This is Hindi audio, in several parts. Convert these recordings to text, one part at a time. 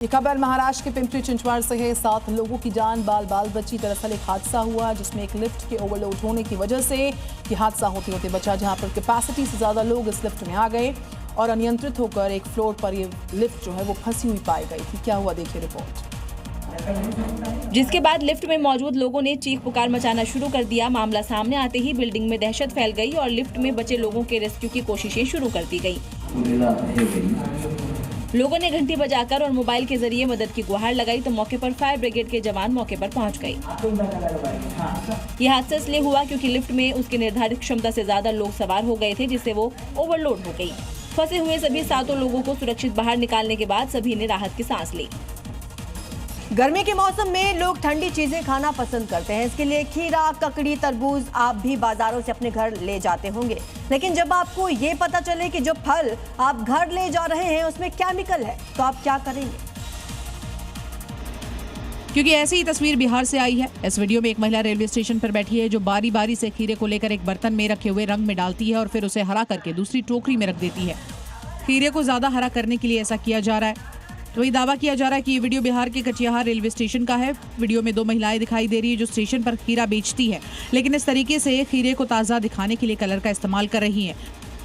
ये खबर महाराष्ट्र के पिंपरी चिंचवड से है। 7 लोगों की जान बाल बची। दरअसल एक हादसा हुआ जिसमें एक लिफ्ट के ओवरलोड होने की वजह से ये हादसा होते होते बचा, जहां पर कैपेसिटी से ज्यादा लोग इस लिफ्ट में आ गए और अनियंत्रित होकर एक फ्लोर पर ये लिफ्ट जो है वो फंसी हुई पाई गई थी। क्या हुआ, देखिए रिपोर्ट। जिसके बाद लिफ्ट में मौजूद लोगों ने चीख पुकार मचाना शुरू कर दिया। मामला सामने आते ही बिल्डिंग में दहशत फैल गई और लिफ्ट में बचे लोगों के रेस्क्यू की कोशिशें शुरू कर दी गई। लोगों ने घंटी बजाकर और मोबाइल के जरिए मदद की गुहार लगाई तो मौके पर फायर ब्रिगेड के जवान मौके पर पहुंच गए। यह हादसा इसलिए हुआ क्योंकि लिफ्ट में उसके निर्धारित क्षमता से ज्यादा लोग सवार हो गए थे, जिससे वो ओवरलोड हो गई। फंसे हुए सभी 7 लोगों को सुरक्षित बाहर निकालने के बाद सभी ने राहत की सांस ली। गर्मी के मौसम में लोग ठंडी चीजें खाना पसंद करते हैं। इसके लिए खीरा, ककड़ी, तरबूज आप भी बाजारों से अपने घर ले जाते होंगे। लेकिन जब आपको ये पता चले कि जो फल आप घर ले जा रहे हैं उसमें केमिकल है, तो आप क्या करेंगे? क्योंकि ऐसी ही तस्वीर बिहार से आई है। इस वीडियो में एक महिला रेलवे स्टेशन पर बैठी है जो बारी बारी से खीरे को लेकर एक बर्तन में रखे हुए रंग में डालती है और फिर उसे हरा करके दूसरी टोकरी में रख देती है। खीरे को ज्यादा हरा करने के लिए ऐसा किया जा रहा है। तो वही दावा किया जा रहा है कि ये वीडियो बिहार के कटिहार रेलवे स्टेशन का है। वीडियो में 2 महिलाएं दिखाई दे रही है जो स्टेशन पर खीरा बेचती है, लेकिन इस तरीके से खीरे को ताज़ा दिखाने के लिए कलर का इस्तेमाल कर रही हैं।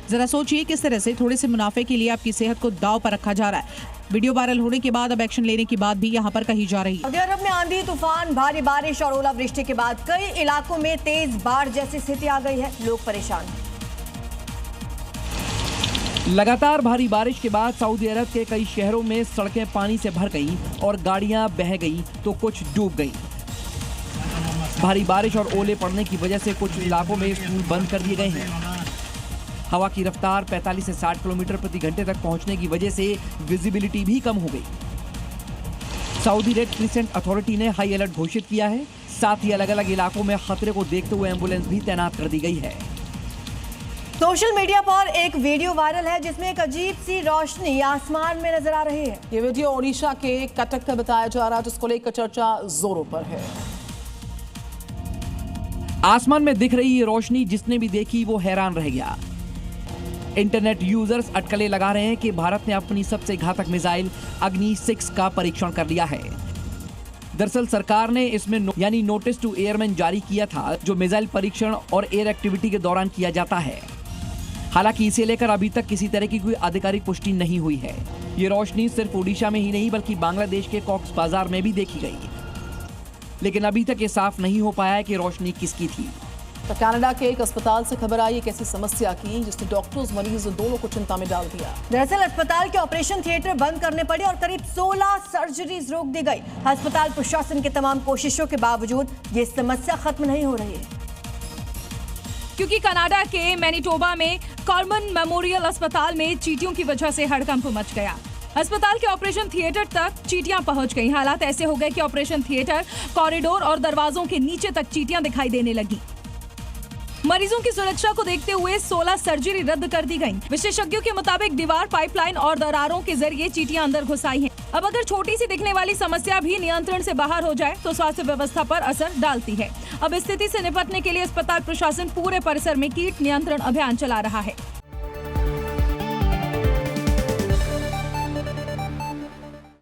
जरा सोचिए किस तरह से थोड़े से मुनाफे के लिए आपकी सेहत को दांव पर रखा जा रहा है। वीडियो वायरल होने के बाद अब एक्शन लेने की बात भी यहाँ पर कही जा रही है। सऊदी अरब में आंधी तूफान, भारी बारिश और ओलावृष्टि के बाद कई इलाकों में तेज बाढ़ जैसी स्थिति आ गई है। लोग परेशान हैं। लगातार भारी बारिश के बाद सऊदी अरब के कई शहरों में सड़कें पानी से भर गई और गाड़ियां बह गई तो कुछ डूब गई। भारी बारिश और ओले पड़ने की वजह से कुछ इलाकों में स्कूल बंद कर दिए गए हैं। हवा की रफ्तार 45 से 60 किलोमीटर प्रति घंटे तक पहुंचने की वजह से विजिबिलिटी भी कम हो गई। सऊदी रेड क्रिसेंट अथॉरिटी ने हाई अलर्ट घोषित किया है। साथ ही अलग अलग इलाकों में खतरे को देखते हुए एम्बुलेंस भी तैनात कर दी गई है। सोशल मीडिया पर एक वीडियो वायरल है जिसमें एक अजीब सी रोशनी आसमान में नजर आ रही है। ये वीडियो ओडिशा के कटक का बताया जा रहा है, जिसको लेकर चर्चा जोरों पर है। आसमान में दिख रही ये रोशनी जिसने भी देखी वो हैरान रह गया। इंटरनेट यूजर्स अटकलें लगा रहे हैं कि भारत ने अपनी सबसे घातक मिसाइल अग्नि 6 का परीक्षण कर लिया है। दरअसल सरकार ने इसमें यानी नोटिस टू एयरमैन जारी किया था, जो मिसाइल परीक्षण और एयर एक्टिविटी के दौरान किया जाता है। हालांकि इसे लेकर अभी तक किसी तरह की कोई आधिकारिक पुष्टि नहीं हुई है। ये रोशनी सिर्फ ओडिशा में ही नहीं बल्कि बांग्लादेश के कॉक्स बाजार में भी देखी गई, लेकिन अभी तक ये साफ नहीं हो पाया है कि रोशनी किसकी थी। तो कनाडा के एक अस्पताल से खबर आई एक ऐसी समस्या की जिसने डॉक्टर्स, मरीज दोनों को चिंता में डाल दिया। दरअसल अस्पताल के ऑपरेशन थिएटर बंद करने पड़े और करीब 16 सर्जरीज रोक दी गई। अस्पताल प्रशासन की तमाम कोशिशों के बावजूद ये समस्या खत्म नहीं हो रही है, क्योंकि कनाडा के मैनिटोबा में कॉर्मन मेमोरियल अस्पताल में चींटियों की वजह से हड़कंप मच गया। अस्पताल के ऑपरेशन थिएटर तक चींटियां पहुंच गईं। हालात ऐसे हो गए कि ऑपरेशन थिएटर, कॉरिडोर और दरवाजों के नीचे तक चींटियां दिखाई देने लगी। मरीजों की सुरक्षा को देखते हुए 16 सर्जरी रद्द कर दी गईं। विशेषज्ञों के मुताबिक दीवार, पाइपलाइन और दरारों के जरिए चींटियां अंदर घुस आई हैं। अब अगर छोटी सी दिखने वाली समस्या भी नियंत्रण से बाहर हो जाए तो स्वास्थ्य व्यवस्था पर असर डालती है। अब स्थिति से निपटने के लिए अस्पताल प्रशासन पूरे परिसर में कीट नियंत्रण अभियान चला रहा है।